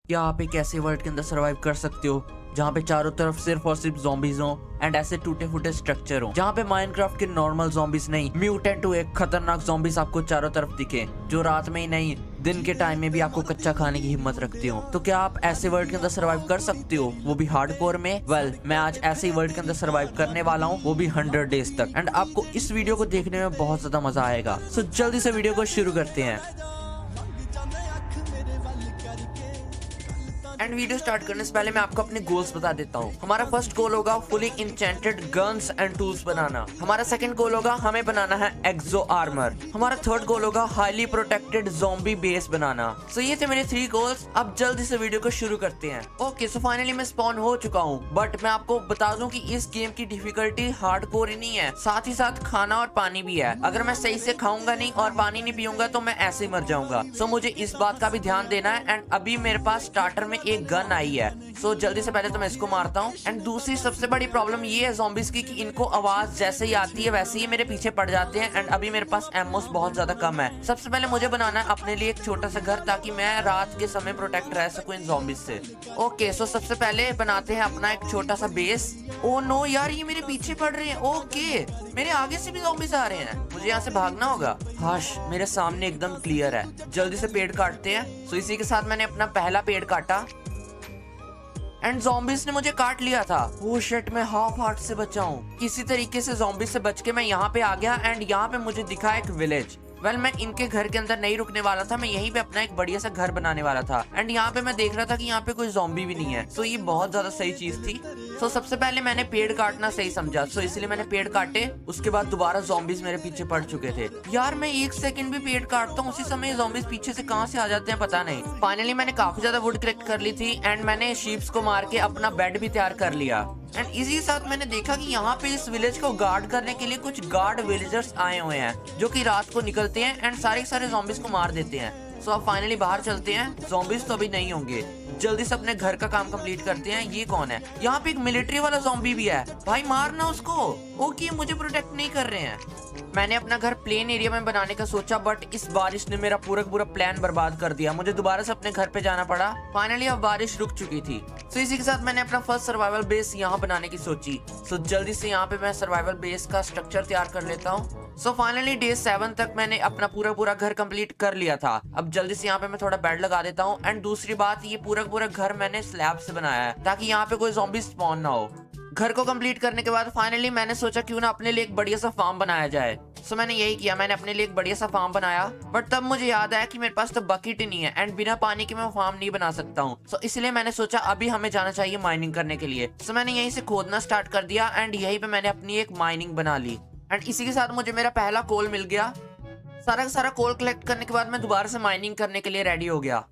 क्या आप एक ऐसे वर्ल्ड के अंदर सरवाइव कर सकते हो जहाँ पे चारों तरफ सिर्फ और सिर्फ zombies हो एंड ऐसे टूटे फूटे स्ट्रक्चर हो, जहाँ पे माइनक्राफ्ट के नॉर्मल zombies नहीं, म्यूटेंट हुए खतरनाक zombies आपको चारों तरफ दिखे, जो रात में ही नहीं दिन के टाइम में भी आपको कच्चा खाने की हिम्मत रखते हो? तो क्या आप ऐसे वर्ल्ड के अंदर सरवाइव कर सकते हो, वो भी हार्डकोर में? मैं आज ऐसे ही वर्ल्ड के अंदर सरवाइव करने वाला हूँ, वो भी 100 डेज तक। एंड आपको इस वीडियो को देखने में बहुत ज्यादा मजा आएगा। सो जल्दी से वीडियो को शुरू करते हैं। एंड वीडियो स्टार्ट करने से पहले मैं आपको अपने गोल्स बता देता हूँ। हमारा फर्स्ट गोल होगा fully enchanted guns and tools बनाना। हमारा सेकंड गोल होगा हमें बनाना है एक्सो आर्मर। हमारा थर्ड गोल होगा हाईली प्रोटेक्टेड ज़ॉम्बी बेस बनाना। सो ये थे मेरे 3 गोल्स। अब जल्दी से वीडियो को शुरू करते हैं। ओके, सो फाइनली मैं स्पॉन हो चुका हूँ, बट मैं आपको बता दूं कि इस गेम की डिफिकल्टी हार्डकोर ही नहीं है, साथ ही साथ खाना और पानी भी है। अगर मैं सही से खाऊंगा नहीं और पानी नहीं पीऊंगा तो मैं ऐसे ही मर जाऊंगा। सो मुझे इस बात का भी ध्यान देना है। एंड अभी मेरे पास स्टार्टर में एक गन आई है। सो जल्दी से पहले तो मैं इसको मारता हूँ। एंड दूसरी सबसे बड़ी प्रॉब्लम ये है ज़ॉम्बीज़ की कि इनको आवाज जैसे ही आती है वैसे ही मेरे पीछे पड़ जाते हैं। एंड अभी मेरे पास एमोस बहुत ज्यादा कम है। सबसे पहले मुझे बनाना है अपने लिए एक छोटा सा घर, ताकि मैं रात के समय प्रोटेक्ट रह सकूं इन ज़ॉम्बीज़ से। ओके, सो सबसे पहले बनाते हैं अपना एक छोटा सा बेस। ओ नो यार, ये मेरे पीछे पड़ रहे हैं। ओके, मेरे आगे से भी ज़ॉम्बीज़ आ रहे हैं, मुझे यहाँ से भागना होगा। हाश, मेरे सामने एकदम क्लियर है। जल्दी से पेड़ काटते हैं। सो इसी के साथ मैंने अपना पहला पेड़ काटा एंड ज़ॉम्बीज़ ने मुझे काट लिया था। वो शिट, मैं हाफ हार्ट से बचा हूँ। किसी तरीके से ज़ॉम्बीज़ से बच के मैं यहाँ पे आ गया। एंड यहाँ पे मुझे दिखा एक विलेज। मैं इनके घर के अंदर नहीं रुकने वाला था, मैं यहीं पे अपना एक बढ़िया सा घर बनाने वाला था। एंड यहाँ पे मैं देख रहा था कि यहाँ पे कोई ज़ॉम्बी भी नहीं है। सो ये बहुत ज्यादा सही चीज थी। सो सबसे पहले मैंने पेड़ काटना सही समझा, सो इसलिए मैंने पेड़ काटे। उसके बाद दोबारा ज़ॉम्बीज़ मेरे पीछे पड़ चुके थे। यार मैं 1 सेकंड भी पेड़ काटता हूँ, उसी समय ज़ॉम्बीज़ पीछे से कहाँ से आ जाते हैं पता नहीं। फाइनली मैंने काफी ज्यादा वुड कलेक्ट कर ली थी एंड मैंने शीप्स को मार के अपना बेड भी तैयार कर लिया। एंड इसी के साथ मैंने देखा कि यहाँ पे इस विलेज को गार्ड करने के लिए कुछ गार्ड विलेजर्स आए हुए हैं, जो कि रात को निकलते हैं एंड सारे ज़ॉम्बीज़ को मार देते हैं। सो अब फाइनली बाहर चलते हैं। ज़ॉम्बीज़ तो अभी नहीं होंगे। जल्दी से अपने घर का काम कंप्लीट करते हैं। ये कौन है? यहाँ पे एक मिलिट्री वाला ज़ॉम्बी भी है। भाई मारना उसको। ओके, मुझे प्रोटेक्ट नहीं कर रहे हैं। मैंने अपना घर प्लेन एरिया में बनाने का सोचा, बट इस बारिश ने मेरा पूरा प्लान बर्बाद कर दिया। मुझे दोबारा से अपने घर पे जाना पड़ा। फाइनली अब बारिश रुक चुकी थी। सो इसी के साथ मैंने अपना फर्स्ट सर्वाइवल बेस यहाँ बनाने की सोची। सो जल्दी से यहाँ पे मैं सर्वाइवल बेस का स्ट्रक्चर तैयार कर लेता हूँ। सो फाइनली डे 7 तक मैंने अपना पूरा घर कंप्लीट कर लिया था। अब जल्दी से यहाँ पे मैं थोड़ा बेड लगा देता हूँ। एंड दूसरी बात, ये पूरा घर मैंने स्लैब से बनाया है, ताकि यहाँ पे कोई ज़ॉम्बी स्पॉन ना हो। घर को कंप्लीट करने के बाद फाइनली मैंने सोचा क्यों ना अपने लिए एक बढ़िया सा फार्म बनाया जाए। सो मैंने यही किया, मैंने अपने लिए एक बढ़िया सा फार्म बनाया। बट तब मुझे याद आया कि मेरे पास तो बकेट ही नहीं है एंड बिना पानी के मैं फार्म नहीं बना सकता हूँ। सो इसलिए मैंने सोचा अभी हमें जाना चाहिए माइनिंग करने के लिए। सो मैंने यहीं से खोदना स्टार्ट कर दिया एंड यहीं पे मैंने अपनी एक माइनिंग बना ली। एंड इसी के साथ मुझे मेरा पहला कोल मिल गया। सारा का सारा कोल कलेक्ट करने के बाद मैं दोबारा से माइनिंग करने के लिए रेडी हो गया।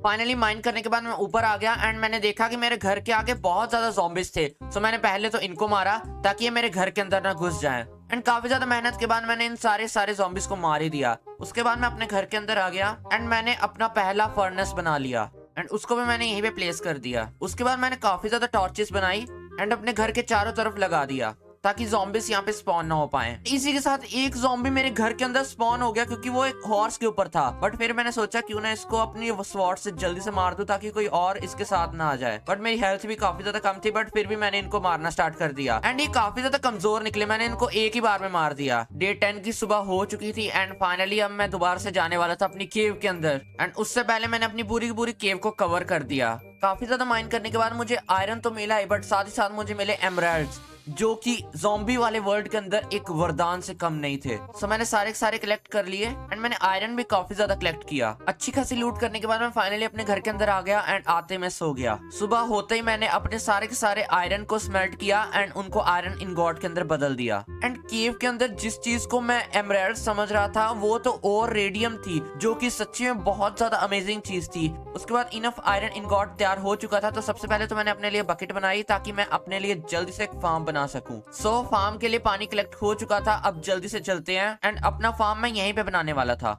फाइनली माइन करने के बाद मैं ऊपर आ गया एंड मैंने देखा कि मेरे घर के आगे बहुत ज्यादा ज़ॉम्बीज़ थे। सो मैंने पहले तो इनको मारा ताकि ये मेरे घर के अंदर ना घुस जाएं। एंड काफी ज्यादा मेहनत के बाद मैंने इन सारे ज़ॉम्बीज़ को मार ही दिया। उसके बाद मैं अपने घर के अंदर आ गया एंड मैंने अपना पहला फर्नेस बना लिया एंड उसको भी मैंने यहीं पे प्लेस कर दिया। उसके बाद मैंने काफी ज्यादा टॉर्चेस बनाई एंड अपने घर के चारों तरफ लगा दिया, ताकि ज़ॉम्बीज़ यहाँ पे स्पॉन ना हो पाए। इसी के साथ एक ज़ॉम्बी मेरे घर के अंदर स्पॉन हो गया, क्योंकि वो एक हॉर्स के ऊपर था। बट फिर मैंने सोचा क्यों ना इसको अपनी स्वॉर्ड से जल्दी से मार दूं, ताकि कोई और इसके साथ ना आ जाए। बट मेरी हेल्थ भी काफी ज्यादा कम थी, बट फिर भी मैंने इनको मारना स्टार्ट कर दिया एंड ये काफी ज्यादा कमजोर निकले। मैंने इनको एक ही बार में मार दिया। डे 10 की सुबह हो चुकी थी एंड फाइनली अब मैं दोबारा से जाने वाला था अपनी केव के अंदर। एंड उससे पहले मैंने अपनी पूरी केव को कवर कर दिया। काफी ज्यादा माइन करने के बाद मुझे आयरन तो मिला है, बट साथ ही साथ मुझे मिले एमराल्ड्स, जो कि ज़ॉम्बी वाले वर्ल्ड के अंदर एक वरदान से कम नहीं थे। सो मैंने सारे कलेक्ट कर लिए एंड मैंने आयरन भी काफी ज्यादा कलेक्ट किया। अच्छी खासी लूट करने के बाद मैं फाइनली अपने घर के अंदर आ गया एंड आते मैं सो गया। सुबह होते ही मैंने अपने सारे के सारे आयरन को स्मेल्ट किया एंड उनको आयरन इनगॉट के अंदर बदल दिया। एंड केव के अंदर जिस चीज को मैं एमराल्ड समझ रहा था वो तो और रेडियम थी, जो कि सच्ची में बहुत ज्यादा अमेजिंग चीज थी। उसके बाद इनफ आयरन इनगॉट तैयार हो चुका था। तो सबसे पहले तो मैंने अपने लिए बकेट बनाई, ताकि मैं अपने लिए जल्दी से एक फार्म बना सकूं। सो फार्म के लिए पानी कलेक्ट हो चुका था। अब जल्दी से चलते हैं एंड अपना फार्म मैं यहीं पे बनाने वाला था।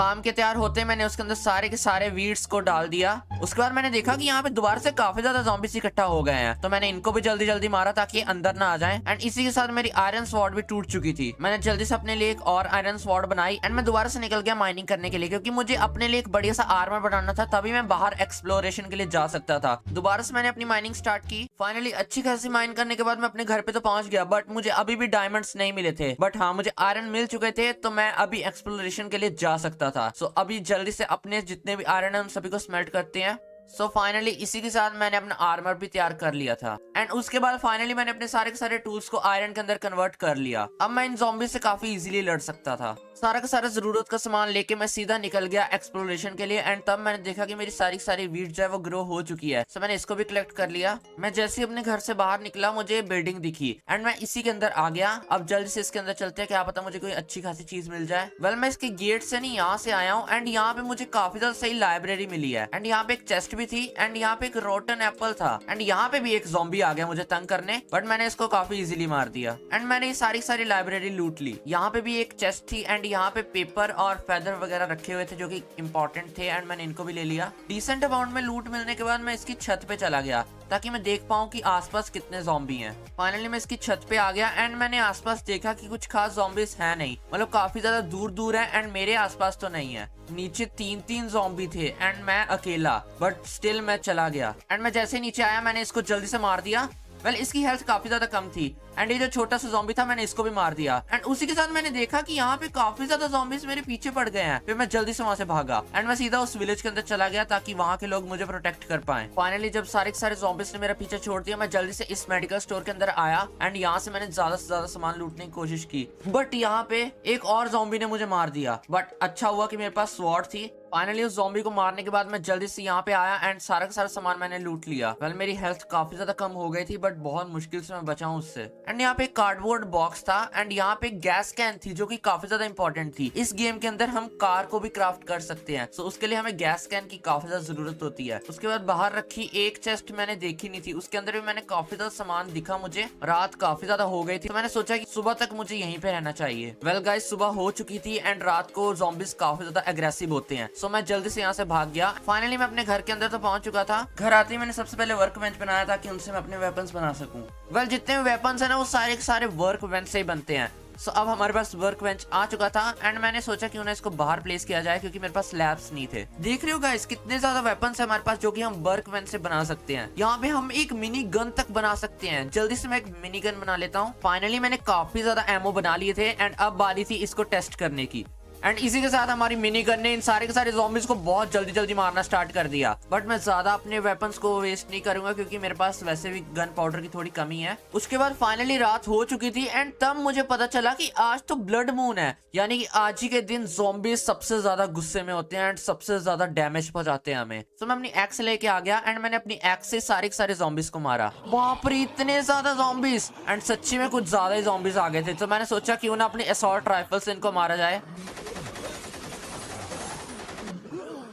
काम के तैयार होते मैंने उसके अंदर सारे के सारे वीड्स को डाल दिया। उसके बाद मैंने देखा कि यहाँ पे दोबारा से काफी ज्यादा ज़ॉम्बीज इकट्ठा हो गए हैं, तो मैंने इनको भी जल्दी जल्दी मारा ताकि अंदर ना आ जाए। एंड इसी के साथ मेरी आयरन स्वॉर्ड भी टूट चुकी थी। मैंने जल्दी से अपने लिए एक और आयरन स्वॉर्ड बनाई एंड मैं दोबारा से निकल गया माइनिंग करने के लिए, क्योंकि मुझे अपने लिए एक बढ़िया सा आर्मर बनाना था, तभी मैं बाहर एक्सप्लोरेशन के लिए जा सकता था। दोबारा से मैंने अपनी माइनिंग स्टार्ट की। फाइनली अच्छी खासी माइन करने के बाद मैं अपने घर पे तो पहुंच गया, बट मुझे अभी भी डायमंड्स नहीं मिले थे। बट हाँ, मुझे आयरन मिल चुके थे, तो मैं अभी एक्सप्लोरेशन के लिए जा सकता था। सो अभी जल्दी से अपने जितने भी आयरन है उन सभी को स्मेल्ट करते हैं। सो फाइनली इसी के साथ मैंने अपना आर्मर भी तैयार कर लिया था। एंड उसके बाद फाइनली मैंने अपने सारे के सारे टूल्स को आयरन के अंदर कन्वर्ट कर लिया। अब मैं इन ज़ॉम्बी से काफी इजीली लड़ सकता था। सारा का सारा जरूरत का सामान लेके मैं सीधा निकल गया एक्सप्लोरेशन के लिए। एंड तब मैंने देखा कि मेरी सारी सारी वीट जो है वो ग्रो हो चुकी है। सो मैंने इसको भी कलेक्ट कर लिया। मैं जैसे ही अपने घर से बाहर निकला मुझे बिल्डिंग दिखी एंड मैं इसी के अंदर आ गया। अब जल्दी से इसके अंदर चलते हैं, क्या पता मुझे कोई अच्छी खासी चीज मिल जाए। वेल मैं इसके गेट से नहीं यहाँ से आया हूँ एंड यहाँ पे मुझे काफी ज्यादा सही लाइब्रेरी मिली है। एंड यहाँ पे एक चेस्ट भी थी एंड यहाँ पे एक रोटन एप्पल था। एंड यहाँ पे भी एक ज़ॉम्बी आ गया मुझे तंग करने, बट मैंने इसको काफी इजीली मार दिया। एंड मैंने ये सारी सारी लाइब्रेरी लूट ली। यहाँ पे भी एक चेस्ट थी एंड यहाँ पे पेपर और फेदर वगैरह रखे हुए थे जो कि इंपॉर्टेंट थे एंड मैंने इनको भी ले लिया। डिसेंट अमाउंट में लूट मिलने के बाद मैं इसकी छत पे चला गया ताकि मैं देख पाऊं कि आसपास कितने ज़ॉम्बी हैं। फाइनली मैं इसकी छत पे आ गया एंड मैंने आसपास देखा कि कुछ खास ज़ॉम्बीज है नहीं, मतलब काफी ज्यादा दूर दूर है एंड मेरे आसपास तो नहीं है। नीचे तीन ज़ॉम्बी थे एंड मैं अकेला, बट स्टिल मैं चला गया। एंड मैं जैसे नीचे आया मैंने इसको जल्दी से मार दिया। वेल इसकी हेल्थ काफी ज्यादा कम थी एंड ये जो छोटा सा ज़ॉम्बी था मैंने इसको भी मार दिया। एंड उसी के साथ मैंने देखा कि यहाँ पे काफी ज्यादा ज़ॉम्बीज मेरे पीछे पड़ गए हैं। फिर मैं जल्दी से वहां से भागा एंड मैं सीधा उस विलेज के अंदर चला गया ताकि वहां के लोग मुझे प्रोटेक्ट कर पाए। फाइनली जब सारे के सारे ज़ॉम्बीज ने मेरा पीछे छोड़ दिया, मैं जल्दी से इस मेडिकल स्टोर के अंदर आया एंड यहाँ से मैंने ज्यादा से ज्यादा सामान लूटने की कोशिश की, बट यहाँ पे एक और ज़ॉम्बी ने मुझे मार दिया। बट अच्छा हुआ कि मेरे पास स्वॉर्ड थी। फाइनली उस ज़ॉम्बी को मारने के बाद मैं जल्दी से यहाँ पे आया एंड सारा का सारा सामान मैंने लूट लिया। वेल मेरी हेल्थ काफी ज्यादा कम हो गई थी, बट बहुत मुश्किल से मैं बचा हूँ उससे। एंड यहाँ पे एक कार्डबोर्ड बॉक्स था एंड यहाँ पे गैस कैन थी जो कि काफी ज्यादा इंपॉर्टेंट थी। इस गेम के अंदर हम कार को भी क्राफ्ट कर सकते हैं, सो उसके लिए हमें गैस कैन की काफी ज्यादा जरूरत होती है। उसके बाद बाहर रखी एक चेस्ट मैंने देखी नहीं थी, उसके अंदर भी मैंने काफी ज्यादा सामान दिखा मुझे। रात काफी ज्यादा हो गई थी तो मैंने सोचा कि सुबह तक मुझे यहीं पे रहना चाहिए। वेल गाइस सुबह हो चुकी थी एंड रात को ज़ॉम्बीज काफी ज्यादा एग्रेसिव होते हैं, सो मैं जल्दी से यहाँ से भाग गया। फाइनली मैं अपने घर के अंदर तो पहुंच चुका था। घर आते ही मैंने सबसे पहले वर्क बेंच बनाया ताकि उनसे मैं अपने वेपन्स बना सकूं। वेल जितने भी वेपन्स है ना वो सारे के सारे वर्क बेंच से ही बनते हैं। सो अब हमारे पास वर्क बेंच आ चुका था एंड मैंने सोचा कि उन्हें इसको बाहर प्लेस किया जाए क्योंकि मेरे पास लैब्स नहीं थे। देख रहे हो गाइस कितने ज्यादा वेपन्स है हमारे पास जो कि हम वर्क बेंच से बना सकते हैं। यहाँ पे हम एक मिनी गन तक बना सकते हैं। जल्दी से मैं एक मिनी गन बना लेता हूँ। फाइनली मैंने काफी ज्यादा एमो बना लिए थे एंड अब बारी थी इसको टेस्ट करने की। एंड इसी के साथ हमारी मिनी गन ने इन सारे के सारे ज़ॉम्बीज को बहुत जल्दी जल्दी मारना स्टार्ट कर दिया। बट मैं ज्यादा अपने वेपन्स को वेस्ट नहीं करूंगा क्योंकि मेरे पास वैसे भी गन पाउडर की थोड़ी कमी है। उसके बाद फाइनली रात हो चुकी थी एंड तब मुझे पता चला कि आज तो ब्लड मून है, यानी कि आज ही के दिन ज़ॉम्बीज सबसे ज्यादा गुस्से में होते हैं एंड सबसे ज्यादा डैमेज पहुंचाते हैं हमें। तो मैं अपनी एक्स लेके आ गया एंड मैंने अपनी एक्स से सारे के सारे ज़ॉम्बीज को मारा। बाप रे इतने ज्यादा ज़ॉम्बीज, एंड सच्ची में कुछ ज्यादा ही ज़ॉम्बीज आ गए थे। तो मैंने सोचा क्यों ना अपनी असॉल्ट राइफल से इनको मारा जाए।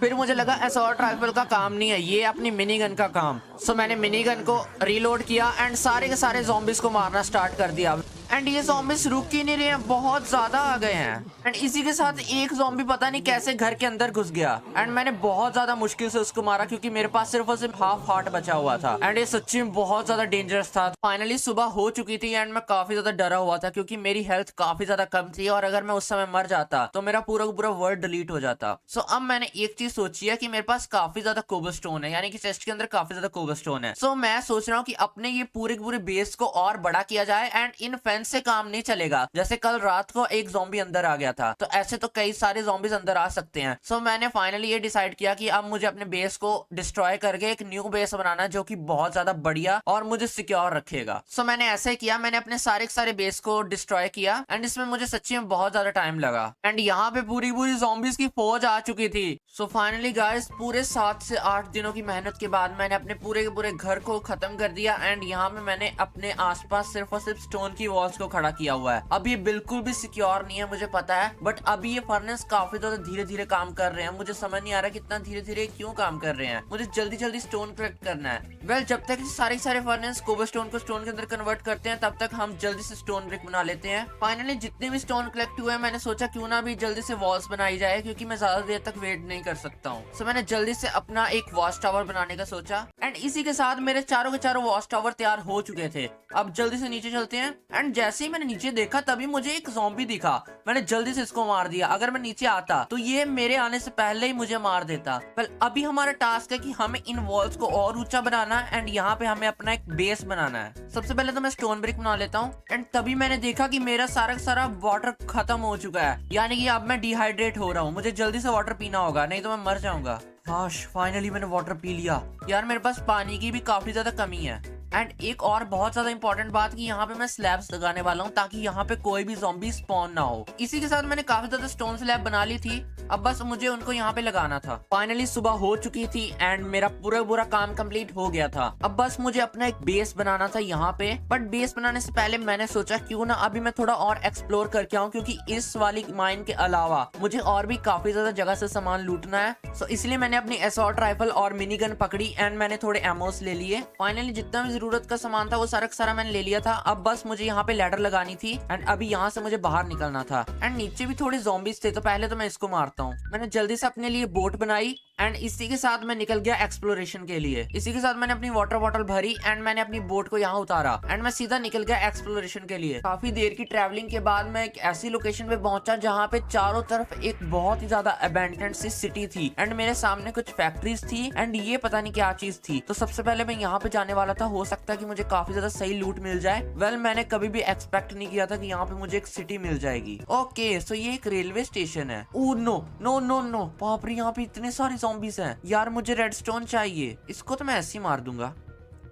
फिर मुझे लगा असॉल्ट राइफल का काम नहीं है, ये अपनी मिनी गन का काम। सो मैंने मिनी गन को रीलोड किया एंड सारे के सारे ज़ॉम्बीज को मारना स्टार्ट कर दिया। एंड ये ज़ॉम्बीज रुक ही नहीं रहे हैं, बहुत ज्यादा आ गए हैं। एंड इसी के साथ एक ज़ॉम्बी पता नहीं कैसे घर के अंदर घुस गया एंड मैंने बहुत ज्यादा मुश्किल से उसको मारा क्योंकि मेरे पास सिर्फ और सिर्फ हाफ हार्ट बचा हुआ था एंड ये सच्ची में बहुत ज्यादा डेंजरस था। फाइनली सुबह हो चुकी थी एंड मैं काफी ज्यादा डरा हुआ था क्योंकि मेरी हेल्थ काफी ज्यादा कम थी और अगर मैं उस समय मर जाता तो मेरा पूरा का पूरा वर्ल्ड डिलीट हो जाता। सो अब मैंने एक चीज सोची है कि मेरे पास काफी ज्यादा कोबलस्टोन है, यानी कि चेस्ट के अंदर काफी ज्यादा कोबलस्टोन है। सो मैं सोच रहा हूँ कि अपने ये पूरे के पूरे बेस को और बड़ा किया जाए एंड इन फेंस से काम नहीं चलेगा। जैसे कल रात को एक ज़ॉम्बी अंदर आ गया था तो ऐसे तो कई सारे ज़ॉम्बीज अंदर आ सकते हैं। सो मैंने फाइनली ये डिसाइड किया कि अब मुझे अपने बेस को डिस्ट्रॉय करके एक न्यू बेस बनाना जो कि बहुत ज्यादा बढ़िया और मुझे सिक्योर रखेगा। सो मैंने ऐसे किया, मैंने अपने सारे के सारे बेस को डिस्ट्रॉय किया एंड इसमें मुझे सच्ची में बहुत ज्यादा टाइम लगा एंड यहाँ पे पूरी पूरी ज़ॉम्बीज की फौज आ चुकी थी। सो फाइनली गाइस पूरे 7 से 8 दिनों की मेहनत के बाद मैंने अपने पूरे के पूरे घर को खत्म कर दिया एंड यहाँ पे मैंने अपने आसपास सिर्फ और सिर्फ स्टोन की वॉल्स वॉल्स को खड़ा किया हुआ है। अब ये बिल्कुल भी सिक्योर नहीं है मुझे पता है, बट अभी ये फर्नेस काफी ज्यादा धीरे धीरे काम कर रहे हैं। मुझे समझ नहीं आ रहा कितना धीरे धीरे क्यों काम कर रहे हैं। मुझे जल्दी जल्दी स्टोन कलेक्ट करना है। वेल जब तक सारे फर्नेस कोबलस्टोन को स्टोन के अंदर कन्वर्ट करते हैं तब तक हम जल्दी से स्टोन ब्रिक बना लेते हैं। फाइनली जितने भी स्टोन कलेक्ट हुए मैंने सोचा क्यों ना भी जल्दी से वॉल्स बनाई जाए, क्योंकि मैं ज्यादा देर तक वेट नहीं कर सकता हूँ। सो मैंने जल्दी से अपना एक वॉच टावर बनाने का सोचा एंड इसी के साथ मेरे चारों के चारों वॉच टावर तैयार हो चुके थे। अब जल्दी से नीचे चलते हैं एंड जैसे ही मैंने नीचे देखा तभी मुझे एक ज़ॉम्बी दिखा। मैंने जल्दी से इसको मार दिया। अगर मैं नीचे आता तो ये मेरे आने से पहले ही मुझे मार देता। वेल अभी हमारा टास्क है कि हमें इन वॉल्स को और ऊंचा बनाना है एंड यहाँ पे हमें अपना एक बेस बनाना है। सबसे पहले तो मैं स्टोन ब्रिक बना लेता हूँ एंड तभी मैंने देखा कि मेरा सारा वाटर खत्म हो चुका है, यानी कि अब मैं डिहाइड्रेट हो रहा हूँ। मुझे जल्दी से वाटर पीना होगा नहीं तो मैं मर जाऊंगा। हाश फाइनली मैंने वाटर पी लिया। यार मेरे पास पानी की भी काफी ज्यादा कमी है। एंड एक और बहुत ज्यादा इंपॉर्टेंट बात कि यहाँ पे मैं स्लैब्स लगाने वाला हूँ ताकि यहाँ पे कोई भी ज़ॉम्बी स्पॉन ना हो। इसी के साथ मैंने काफी ज्यादा स्टोन स्लैब बना ली थी, अब बस मुझे उनको यहाँ पे लगाना था। फाइनली सुबह हो चुकी थी एंड मेरा पूरा काम कंप्लीट हो गया था। अब बस मुझे अपना एक बेस बनाना था यहाँ पे, बट बेस बनाने से पहले मैंने सोचा क्यों ना अभी मैं थोड़ा और एक्सप्लोर करके आऊँ, क्योंकि इस वाली माइन के अलावा मुझे और भी काफी ज्यादा जगह से सामान लूटना है। सो इसलिए मैंने अपनी असॉल्ट राइफल और मिनी गन पकड़ी एंड मैंने थोड़े एमोस ले लिए। फाइनली जितना भी जरूरत का सामान था वो सारा मैंने ले लिया था। अब बस मुझे यहाँ पे लैडर लगानी थी एंड अभी यहाँ से मुझे बाहर निकलना था। एंड नीचे भी थोड़े ज़ॉम्बीज थे तो पहले तो मैं इसको मारता हूँ। मैंने जल्दी से अपने लिए बोट बनाई एंड इसी के साथ मैं निकल गया एक्सप्लोरेशन के लिए। इसी के साथ मैंने अपनी वाटर बॉटल भरी एंड मैंने अपनी बोट को यहाँ उतारा एंड मैं सीधा निकल गया एक्सप्लोरेशन के लिए। काफी देर की ट्रैवलिंग के बाद मैं एक ऐसी लोकेशन पे पहुंचा जहाँ पे चारों तरफ एक बहुत ही ज्यादा अबैंडन्ड सी सिटी थी एंड मेरे सामने कुछ फैक्ट्रीज थी एंड ये पता नहीं क्या चीज थी। तो सबसे पहले मैं यहाँ पे जाने वाला था, हो सकता है कि मुझे काफी ज्यादा सही लूट मिल जाए। वेल मैंने कभी भी एक्सपेक्ट नहीं किया था कि यहाँ पे मुझे एक सिटी मिल जाएगी। ओके सो ये एक रेलवे स्टेशन है। Oh no no no no, बाप रे यहाँ पे इतने सारे ज़ॉम्बीज हैं। यार मुझे रेडस्टोन चाहिए, इसको तो मैं ऐसे ही मार दूंगा।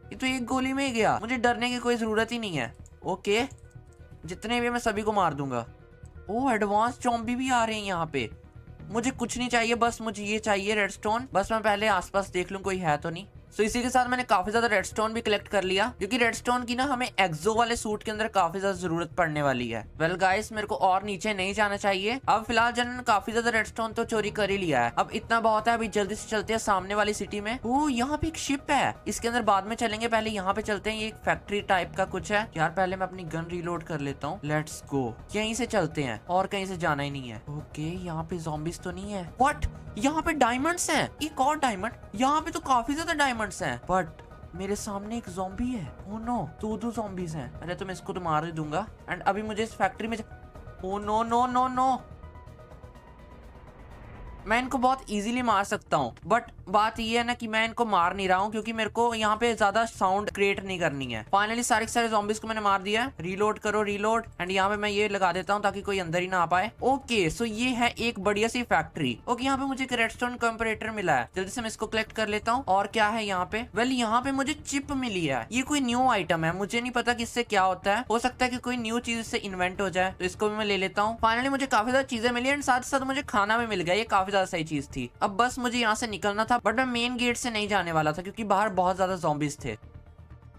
ये तो एक गोली में ही गया, मुझे डरने की कोई जरूरत ही नहीं है। ओके जितने भी मैं सभी को मार दूंगा। ओह एडवांस ज़ॉम्बी भी आ रहे हैं यहाँ पे। मुझे कुछ नहीं चाहिए, बस मुझे ये चाहिए रेडस्टोन। बस मैं पहले आसपास देख लूं कोई है तो नहीं। सो इसी के साथ मैंने काफी ज्यादा रेडस्टोन भी कलेक्ट कर लिया, क्योंकि रेडस्टोन की ना हमें एक्सो वाले सूट के अंदर काफी ज्यादा जरूरत पड़ने वाली है। वेल गाइस मेरे को और नीचे नहीं जाना चाहिए। अब फिलहाल जनन काफी ज्यादा रेडस्टोन तो चोरी कर ही लिया है, अब इतना बहुत है। अभी जल्दी से चलते हैं सामने वाली सिटी में। ओह यहाँ पे एक शिप है, इसके अंदर बाद में चलेंगे, पहले यहाँ पे चलते हैं। ये एक फैक्ट्री टाइप का कुछ है। यार पहले मैं अपनी गन रीलोड कर लेता हूँ। लेट्स गो, यहीं से चलते हैं और कहीं से जाना ही नहीं है। ओके यहाँ पे ज़ॉम्बीज तो नहीं है। व्हाट, यहाँ पे डायमंड्स हैं, एक और डायमंड। यहाँ पे तो काफी ज्यादा डायमंड्स हैं, बट मेरे सामने एक ज़ॉम्बी है। ओह नो, दो ज़ॉम्बीज हैं। अरे तो मैं इसको तो मार ही दूंगा एंड अभी मुझे इस फैक्ट्री में oh no no no no, मैं इनको बहुत इजीली मार सकता हूँ, बट बात ये है ना कि मैं इनको मार नहीं रहा हूँ क्योंकि मेरे को यहाँ पे ज्यादा साउंड क्रिएट नहीं करनी है। फाइनली सारे ज़ॉम्बीज को मैंने मार दिया है। रीलोड करो रीलोड एंड यहाँ पे मैं ये लगा देता हूँ ताकि कोई अंदर ही ना आ पाए। ओके सो ये है एक बढ़िया सी फैक्ट्री। ओके यहाँ पे मुझे एक रेडस्टोन कंपरेटर मिला है, जल्दी से मैं इसको कलेक्ट कर लेता हूँ। और क्या है यहाँ पे? वेल यहाँ पे मुझे चिप मिली है। ये कोई न्यू आइटम है, मुझे नहीं पता कि इससे क्या होता है। हो सकता है कि कोई न्यू चीज इससे इन्वेंट हो जाए, तो इसको भी मैं ले लेता हूँ। फाइनली मुझे काफी ज्यादा चीजें मिली एंड साथ साथ मुझे खाना भी मिल गया। ये काफी ज्यादा सही चीज थी। अब बस मुझे यहाँ से निकलना था, बट मैं मेन गेट से नहीं जाने वाला था क्योंकि बाहर बहुत ज्यादा ज़ॉम्बीज थे।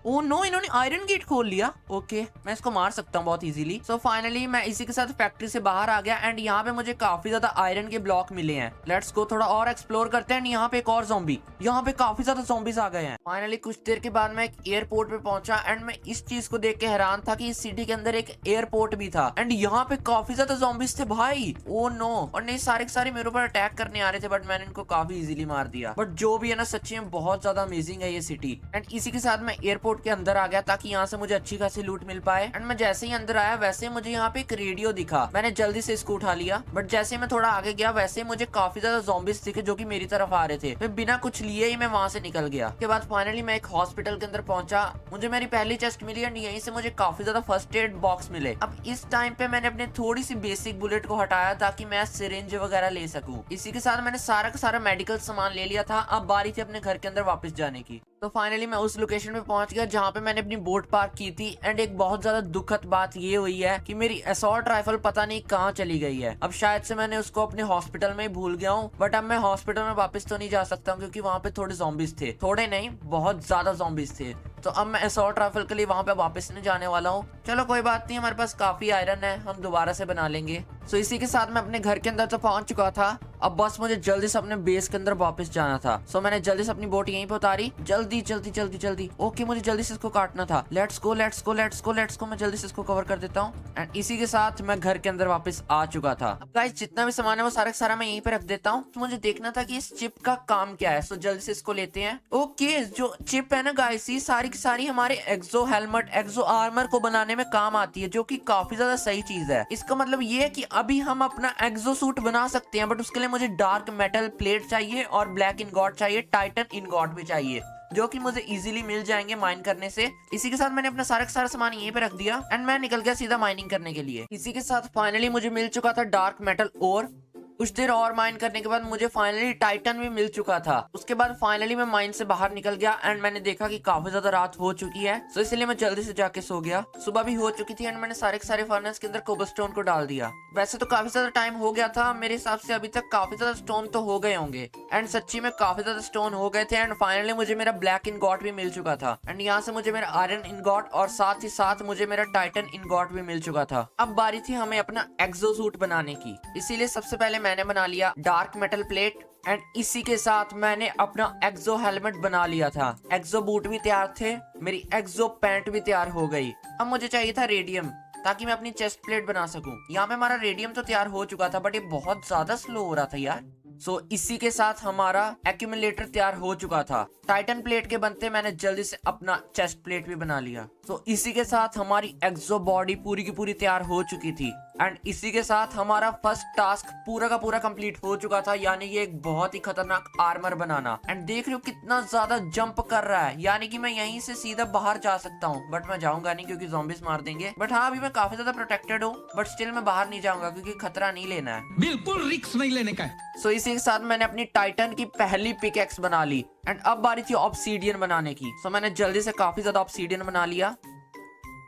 ओह नो, इन्होंने आयरन गेट खोल लिया। ओके मैं इसको मार सकता हूँ बहुत इजीली। सो फाइनली मैं इसी के साथ फैक्ट्री से बाहर आ गया एंड यहाँ पे मुझे काफी ज्यादा आयरन के ब्लॉक मिले हैं। लेट्स गो, थोड़ा और एक्सप्लोर करते हैं। यहाँ पे एक और ज़ॉम्बी, यहाँ पे काफी ज्यादा ज़ॉम्बीज आ गए हैं। फाइनली कुछ देर के बाद मैं एक एयरपोर्ट पे पहुंचा एंड मैं इस चीज को देख के हैरान था कि इस सिटी के अंदर एक एयरपोर्ट भी था एंड यहाँ पे काफी ज्यादा ज़ॉम्बीज थे भाई। ओह नो, और नहीं सारे मेरे ऊपर अटैक करने आ रहे थे, बट मैंने इनको काफी इजीली मार दिया। बट जो भी है ना, सच्ची में बहुत ज्यादा अमेजिंग है ये सिटी। एंड इसी के साथ मैं एयरपोर्ट के अंदर आ गया ताकि यहाँ से मुझे अच्छी खासी लूट मिल पाए। एंड मैं जैसे ही अंदर आया वैसे ही मुझे यहाँ पे एक रेडियो दिखा। मैंने जल्दी से इसको उठा लिया, बट जैसे ही मैं थोड़ा आगे गया वैसे ही मुझे काफी ज्यादा ज़ॉम्बीज दिखे जो कि मेरी तरफ आ रहे थे। मैं बिना कुछ लिए ही मैं वहां से निकल गया। उसके बाद फाइनली मैं एक हॉस्पिटल के अंदर पहुंचा। मुझे मेरी पहली चेस्ट मिली एंड यहीं से मुझे काफी ज्यादा फर्स्ट एड बॉक्स मिले। अब इस टाइम पे मैंने अपने थोड़ी सी बेसिक बुलेट को हटाया ताकि मैं सिरिंज वगैरह ले सकूं। इसी के साथ मैंने सारा का सारा मेडिकल सामान ले लिया था। अब बारी थी अपने घर के अंदर वापस जाने की। तो फाइनली मैं उस लोकेशन पे पहुंच गया जहाँ पे मैंने अपनी बोट पार्क की थी। एंड एक बहुत ज्यादा दुखद बात ये हुई है कि मेरी असॉल्ट राइफल पता नहीं कहाँ चली गई है। अब शायद से मैंने उसको अपने हॉस्पिटल में ही भूल गया हूँ, बट अब मैं हॉस्पिटल में वापस तो नहीं जा सकता हूँ क्योंकि वहाँ पे थोड़े zombies थे, थोड़े नहीं बहुत ज्यादा zombies थे। तो अब मैं असॉल्ट राइफल के लिए वहां पे वापस नहीं जाने वाला हूँ। चलो कोई बात नहीं, हमारे पास काफी आयरन है, हम दोबारा से बना लेंगे। सो इसी के साथ मैं अपने घर के अंदर तो पहुंच चुका था। अब बस मुझे जल्दी से अपने बेस के अंदर वापस जाना था। सो मैंने जल्दी से अपनी बोट यहीं पे उतारी, जल्दी जल्दी जल्दी जल्दी। ओके मुझे जल्दी से इसको काटना था। Let's go let's go let's go let's go. मैं जल्दी से इसको कवर कर देता हूँ। एंड इसी के साथ मैं घर के अंदर वापस आ चुका था। अब गाइस जितना भी सामान है वो सारा का सारा मैं यहीं पे रख देता हूँ। तो मुझे देखना था कि इस चिप का काम क्या है। सो जल्दी से इसको लेते हैं। ओके जो चिप है ना गाइस, ये सारी की सारी हमारे एक्सो हेलमेट एक्सो आर्मर को बनाने में काम आती है, जो कि काफी ज्यादा सही चीज है। इसका मतलब ये है कि अभी हम अपना एक्सो सूट बना सकते हैं, बट उसके लिए मुझे डार्क मेटल प्लेट चाहिए और ब्लैक इनगॉट चाहिए, टाइटन इनगॉट भी चाहिए, जो कि मुझे इजीली मिल जाएंगे माइन करने से। इसी के साथ मैंने अपना सारा का सारा सामान यहीं पे रख दिया एंड मैं निकल गया सीधा माइनिंग करने के लिए। इसी के साथ फाइनली मुझे मिल चुका था डार्क मेटल और कुछ देर और माइन करने के बाद मुझे फाइनली टाइटन भी मिल चुका था। उसके बाद फाइनली मैं माइन से बाहर निकल गया एंड मैंने देखा कि काफी ज्यादा रात हो चुकी है, तो इसलिए मैं जल्दी से जाके सो गया। सुबह भी हो चुकी थी एंड मैंने सारे के सारे फर्नेस के अंदर कोबलस्टोन को डाल दिया। वैसे तो काफी ज्यादा टाइम हो गया था, मेरे हिसाब से अभी तक काफी ज्यादा स्टोन तो हो गए होंगे। एंड सच्ची में काफी ज्यादा स्टोन हो गए थे। एंड फाइनली मुझे मेरा ब्लैक इनगॉट भी मिल चुका था। एंड यहाँ से मुझे मेरा आयरन इनगॉट और साथ ही साथ मुझे मेरा टाइटन इनगॉट भी मिल चुका था। अब बारी थी हमें अपना एक्सो सूट बनाने की। इसीलिए सबसे पहले मैंने बना लिया डार्क मेटल प्लेट एंड इसी के साथ मैंने अपना एक्सो हेलमेट बना लिया था। एक्सो बूट भी तैयार थे, मेरी एक्सो पैंट भी तैयार हो गई। अब मुझे चाहिए था रेडियम ताकि मैं अपनी चेस्ट प्लेट बना सकूं। यहाँ पे हमारा रेडियम तो तैयार हो चुका था, बट ये बहुत ज्यादा स्लो हो रहा था यार। सो इसी के साथ हमारा एक्यूमुलेटर तैयार हो चुका था। टाइटन प्लेट के बनते मैंने जल्दी से अपना चेस्ट प्लेट भी बना लिया। तो इसी के साथ हमारी एक्सो बॉडी पूरी की पूरी तैयार हो चुकी थी। एंड इसी के साथ हमारा फर्स्ट टास्क पूरा का पूरा कंप्लीट हो चुका था, यानी ये एक बहुत ही खतरनाक आर्मर बनाना। एंड देख रहे हो कितना ज्यादा जंप कर रहा है, यानी कि मैं यहीं से सीधा बाहर जा सकता हूँ, बट मैं जाऊंगा नहीं क्योंकि ज़ॉम्बीज मार देंगे। बट हाँ अभी मैं काफी ज्यादा प्रोटेक्टेड हूँ, बट स्टिल मैं बाहर नहीं जाऊंगा क्योंकि खतरा नहीं लेना है, बिल्कुल रिस्क नहीं लेने का है। सो इसी के साथ मैंने अपनी टाइटन की पहली पिकैक्स बना ली। एंड अब बारी थी ऑब्सीडियन बनाने की। सो मैंने जल्दी से काफी ज्यादा ऑब्सीडियन बना लिया।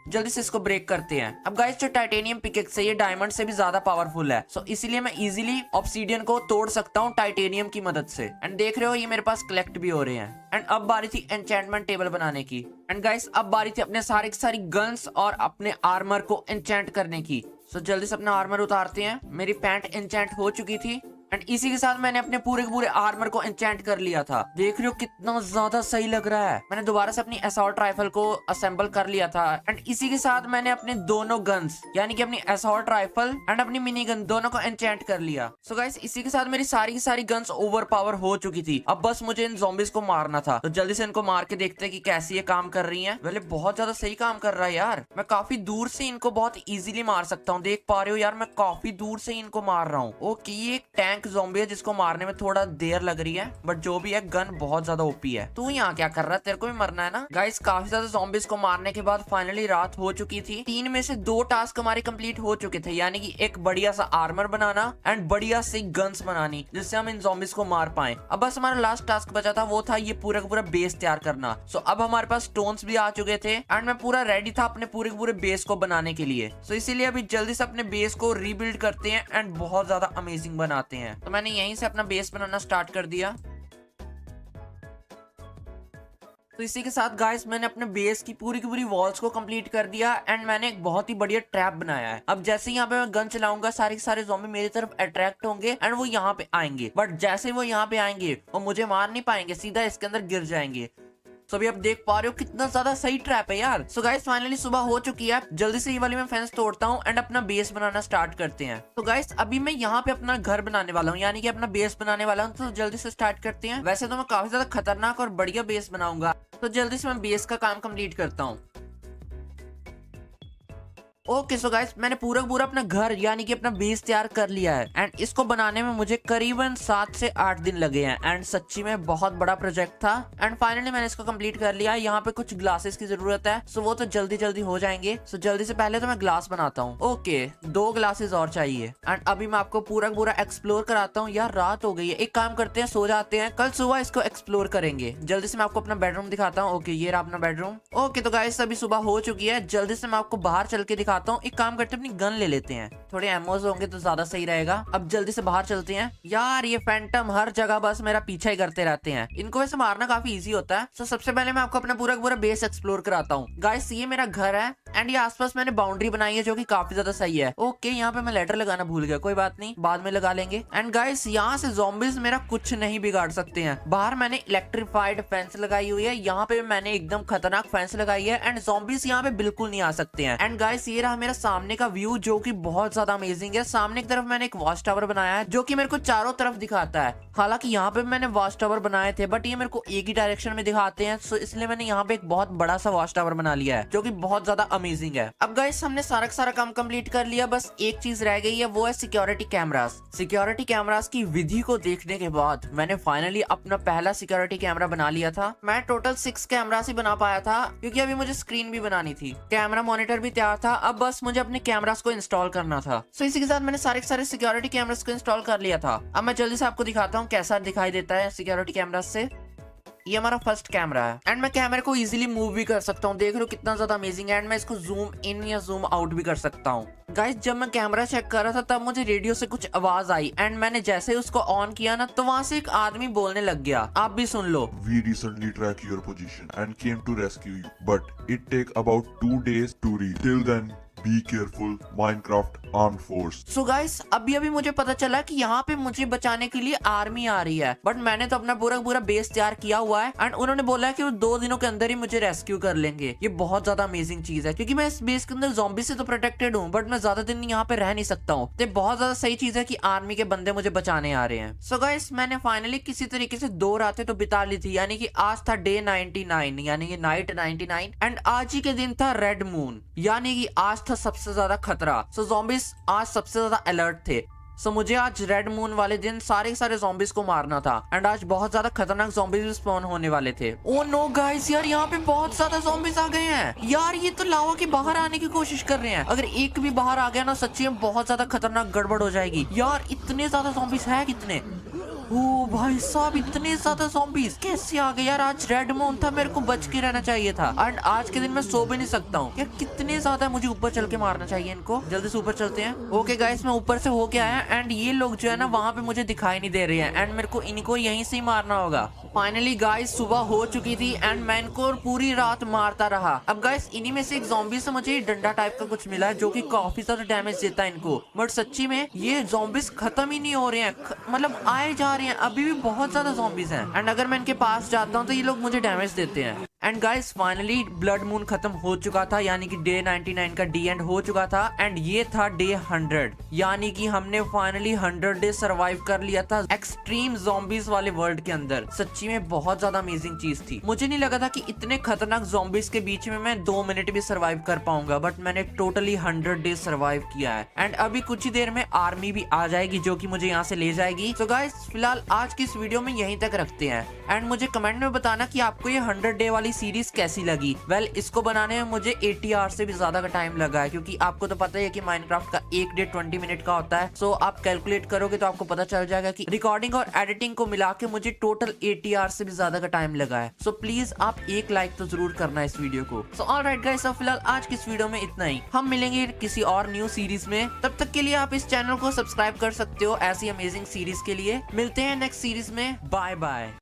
जल्दी से इसको ब्रेक करते हैं। अब गाइस जो टाइटेनियम पिकेक्स है ये डायमंड से भी ज्यादा पावरफुल है, सो इसीलिए मैं इजीली ऑब्सीडियन को तोड़ सकता हूँ टाइटेनियम की मदद से। एंड देख रहे हो ये मेरे पास कलेक्ट भी हो रहे हैं। एंड अब बारी थी एन्चेंटमेंट टेबल बनाने की। एंड गाइस अब बारी थी अपने सारे की सारी गन्स और अपने आर्मर को एन्चेंट करने की। सो जल्दी से अपना आर्मर उतारते हैं। मेरी पैंट एन्चेंट हो चुकी थी एंड इसी के साथ मैंने अपने पूरे के पूरे आर्मर को एन्चेंट कर लिया था। देख रहे हो कितना ज्यादा सही लग रहा है। मैंने दोबारा से अपनी असॉल्ट राइफल को असेंबल कर लिया था। एंड इसी के साथ मैंने अपने दोनों गन्स यानी कि अपनी असॉल्ट राइफल एंड अपनी मिनी गन दोनों को एन्चेंट कर लिया। सो गाइस इसी के साथ मेरी सारी की सारी गन्स ओवर पावर हो चुकी थी। अब बस मुझे इन ज़ॉम्बीज को मारना था, तो जल्दी से इनको मार के देखते हैं कि कैसे ये काम कर रही हैं। पहले बहुत ज्यादा सही काम कर रहा है यार, मैं काफी दूर से इनको बहुत इजीली मार सकता हूँ। देख पा रहे हो यार मैं काफी दूर से इनको मार रहा हूँ। ओके ये एक टैंक ज़ॉम्बी है जिसको मारने में थोड़ा देर लग रही है, बट जो भी है गन बहुत ज्यादा ओपी है। तू यहाँ क्या कर रहा है, तेरे को भी मरना है ना। गाइस काफी ज्यादा ज़ॉम्बीज को मारने के बाद फाइनली रात हो चुकी थी। 3 में से 2 टास्क हमारे कंप्लीट हो चुके थे, यानी कि एक बढ़िया सा आर्मर बनाना एंड बढ़िया सी गन्स बनानी जिससे हम इन ज़ॉम्बीज को मार पाए। अब बस हमारा लास्ट टास्क बचा था, वो था ये पूरा का पूरा बेस तैयार करना। सो अब हमारे पास स्टोन्स भी आ चुके थे एंड मैं पूरा रेडी था अपने पूरे के पूरे बेस को बनाने के लिए। सो इसीलिए अभी जल्दी से अपने बेस को रीबिल्ड करते हैं एंड बहुत ज्यादा अमेजिंग बनाते हैं। तो मैंने यहीं से अपना बेस बनाना स्टार्ट कर दिया। तो इसी के साथ गाइस मैंने अपने बेस की पूरी वॉल्स को कंप्लीट कर दिया एंड मैंने एक बहुत ही बढ़िया ट्रैप बनाया है। अब जैसे यहाँ पे मैं गन चलाऊंगा सारे के सारे ज़ॉम्बी मेरी तरफ अट्रैक्ट होंगे एंड वो यहाँ पे आएंगे, बट जैसे वो यहाँ पे आएंगे वो मुझे मार नहीं पाएंगे, सीधा इसके अंदर गिर जाएंगे। तो अभी आप देख पा रहे हो कितना ज्यादा सही ट्रैप है यार। सो गाइस फाइनली सुबह हो चुकी है, जल्दी से ये वाली मैं फेंस तोड़ता हूँ एंड अपना बेस बनाना स्टार्ट करते हैं। तो गाइस अभी मैं यहाँ पे अपना घर बनाने वाला हूँ, यानी कि अपना बेस बनाने वाला हूँ, तो जल्दी से स्टार्ट करते हैं। वैसे तो मैं काफी ज्यादा खतरनाक और बढ़िया बेस बनाऊंगा, तो जल्दी से मैं बेस का काम कंप्लीट करता हूँ। ओके सो गाइस मैंने पूरा पूरा अपना घर यानी कि अपना बेस तैयार कर लिया है एंड इसको बनाने में मुझे करीबन 7 से 8 दिन लगे हैं एंड सच्ची में बहुत बड़ा प्रोजेक्ट था एंड फाइनली मैंने इसको कंप्लीट कर लिया। यहाँ पे कुछ ग्लासेस की जरूरत है सो वो तो जल्दी जल्दी हो जाएंगे। सो जल्दी से पहले तो मैं ग्लास बनाता हूँ। ओके 2 ग्लासेस और चाहिए एंड अभी मैं आपको पूरा पूरा एक्सप्लोर कराता हूँ। यार रात हो गई है, एक काम करते हैं सो जाते हैं, कल सुबह इसको एक्सप्लोर करेंगे। जल्दी से मैं आपको अपना बेडरूम दिखाता हूँ। ओके ये रहा अपना बेडरूम। ओके तो गाइस अभी सुबह हो चुकी है, जल्दी से मैं आपको बाहर चल के दिखाता हूँ। एक काम करते हैं अपनी गन ले लेते हैं, थोड़े एमोज होंगे तो ज्यादा सही रहेगा। अब जल्दी से बाहर चलते हैं। यार ये फैंटम हर जगह बस मेरा पीछा ही करते रहते हैं, इनको वैसे मारना काफी इजी होता है। तो सबसे पहले मैं आपको अपना पूरा पूरा बेस एक्सप्लोर कराता हूँ। गाइस ये मेरा घर है एंड ये आसपास मैंने बाउंड्री बनाई है जो कि काफी ज्यादा सही है। ओके यहाँ पे मैं लेटर लगाना भूल गया, कोई बात नहीं बाद में लगा लेंगे। एंड गाइस यहाँ से ज़ॉम्बीज मेरा कुछ नहीं बिगाड़ सकते हैं। बाहर मैंने इलेक्ट्रिफाइड फेंस लगाई हुई है, यहाँ पे मैंने एकदम खतरनाक फेंस लगाई है एंड ज़ॉम्बीज यहाँ पे बिल्कुल नहीं आ सकते हैं। एंड गाइस ये रहा मेरा सामने का व्यू जो कि बहुत ज्यादा अमेजिंग है। सामने की तरफ मैंने एक वॉच टावर बनाया है जो कि मेरे को चारों तरफ दिखाता है। हालांकि यहाँ पे मैंने वॉच टावर बनाए थे बट ये मेरे को एक ही डायरेक्शन में दिखाते हैं, सो इसलिए मैंने यहाँ पे एक बहुत बड़ा सा वॉच टावर बना लिया है जो कि बहुत ज्यादा अमेजिंग है। अब गाइस हमने सारा काम कंप्लीट कर लिया, बस एक चीज रह गई है वो है सिक्योरिटी कैमरास। सिक्योरिटी कैमरास की विधि को देखने के बाद मैंने फाइनली अपना पहला सिक्योरिटी कैमरा बना लिया था। मैं टोटल 6 कैमरास ही बना पाया था क्योंकि अभी मुझे स्क्रीन भी बनानी थी, कैमरा मॉनिटर भी तैयार था, अब बस मुझे अपने कैमरास को इंस्टॉल करना था। सो इसी के साथ मैंने सारे सिक्योरिटी कैमरास को इंस्टॉल कर लिया था। अब मैं जल्दी से आपको दिखाता हूँ कैसा दिखाई देता है सिक्योरिटी कैमरास से। ये हमारा फर्स्ट कैमरा है एंड मैं कैमरे को इजीली मूव भी कर सकता हूँ, देख रहे हो कितना ज्यादा अमेजिंग है। एंड मैं इसको जूम इन या जूम आउट भी कर सकता हूँ। गाइस जब मैं कैमरा चेक कर रहा था तब मुझे रेडियो से कुछ आवाज आई एंड मैंने जैसे ही उसको ऑन किया ना तो वहाँ से एक आदमी बोलने लग गया, आप भी सुन लो। We recently tracked your position and came to rescue you, but it take about 2 days to reach. Till then, be careful. Minecraft Armed Force. So guys अभी मुझे पता चला कि यहाँ पे मुझे बचाने के लिए आर्मी आ रही है, बट मैंने तो अपना पूरा बेस तैयार किया हुआ है एंड उन्होंने बोला है कि वो 2 दिनों के अंदर ही मुझे रेस्क्यू कर लेंगे। ये बहुत ज्यादा अमेजिंग चीज है क्योंकि मैं इस बेस के अंदर ज़ॉम्बी से तो प्रोटेक्टेड हूँ बट मैं ज्यादा दिन यहाँ पे रह नहीं सकता हूँ। तो बहुत ज्यादा सही चीज है कि आर्मी के बंदे मुझे बचाने आ रहे हैं। सो गाइस मैंने फाइनली किसी तरीके से 2 रातें तो बिता ली थी, यानी कि आज था डे 99 यानी कि नाइट 99 एंड आज ही के दिन था रेड मून यानी कि आज था सबसे ज्यादा खतरा। सो ज़ॉम्बीज आज सबसे ज्यादा अलर्ट थे। सो मुझे आज रेड मून वाले दिन सारे ज़ॉम्बीज को मारना था एंड आज बहुत ज्यादा खतरनाक ज़ॉम्बीज स्पॉन होने वाले थे। ओ नो गाइस यार यहाँ पे बहुत ज्यादा ज़ॉम्बीज आ गए हैं। यार ये तो लावा के बाहर आने की कोशिश कर रहे हैं, अगर एक भी बाहर आ गया ना सच्ची में बहुत ज्यादा खतरनाक गड़बड़ हो जाएगी। यार इतने ज्यादा ज़ॉम्बीज है कितने, ओ भाई साहब इतने ज्यादा ज़ॉम्बीज कैसे आ गए। यार आज रेड मून था, मेरे को बच के रहना चाहिए था एंड आज के दिन मैं सो भी नहीं सकता हूँ। यार कितने ज्यादा मुझे ऊपर चल के मारना चाहिए इनको। जल्दी से ऊपर चलते हैं। ओके गाइस मैं ऊपर से होके आया एंड ये लोग जो है ना वहाँ पे मुझे दिखाई नहीं दे रहे हैं एंड मेरे को इनको यहीं से ही मारना होगा। फाइनली गाइस सुबह हो चुकी थी एंड मैं इनको पूरी रात मारता रहा। अब गाइस इन्हीं में से एक ज़ॉम्बी से मुझे डंडा टाइप का कुछ मिला है जो कि काफी ज्यादा डैमेज देता है इनको, बट सच्ची में ये ज़ॉम्बीज खत्म ही नहीं हो रहे हैं, मतलब आए जा रहे हैं, अभी भी बहुत ज्यादा ज़ॉम्बीज हैं एंड अगर मैं इनके पास जाता हूँ तो ये लोग मुझे डैमेज देते हैं। And guys finally blood moon खत्म हो चुका था यानी कि डे 99 का डी एंड हो चुका था एंड ये था डे 100 यानी कि हमने फाइनली 100 डे सरवाइव कर लिया था एक्सट्रीम ज़ॉम्बीज वाले वर्ल्ड के अंदर। सच्ची में बहुत ज्यादा अमेजिंग चीज थी। मुझे नहीं लगा था कि इतने खतरनाक ज़ॉम्बीज के बीच में मैं 2 मिनट भी सरवाइव कर पाऊंगा, बट मैंने टोटली 100 डे सरवाइव किया है एंड अभी कुछ ही देर में आर्मी भी आ जाएगी जो कि मुझे यहाँ से ले जाएगी। तो गाइस फिलहाल आज की इस वीडियो में यहीं तक रखते हैं एंड मुझे कमेंट में बताना कि आपको ये 100 डे वाली सीरीज कैसी लगी। वेल इसको बनाने में मुझे 80 आवर्स से भी ज्यादा का टाइम लगा है क्योंकि आपको तो पता ही है कि माइनक्राफ्ट का एक डे 20 मिनट का होता है। सो आप कैलकुलेट करोगे तो आपको पता चल जाएगा कि रिकॉर्डिंग और एडिटिंग को मिला के मुझे टोटल 80 आवर्स से भी ज्यादा का टाइम लगा है। सो प्लीज आप एक लाइक तो जरूर करना इस वीडियो को। सो ऑलराइट गाइस फिलहाल आज की इस वीडियो में इतना ही, हम मिलेंगे किसी और न्यू सीरीज में। तब तक के लिए आप इस चैनल को सब्सक्राइब कर सकते हो ऐसी अमेजिंग सीरीज के लिए। मिलते हैं नेक्स्ट सीरीज में, बाय बाय।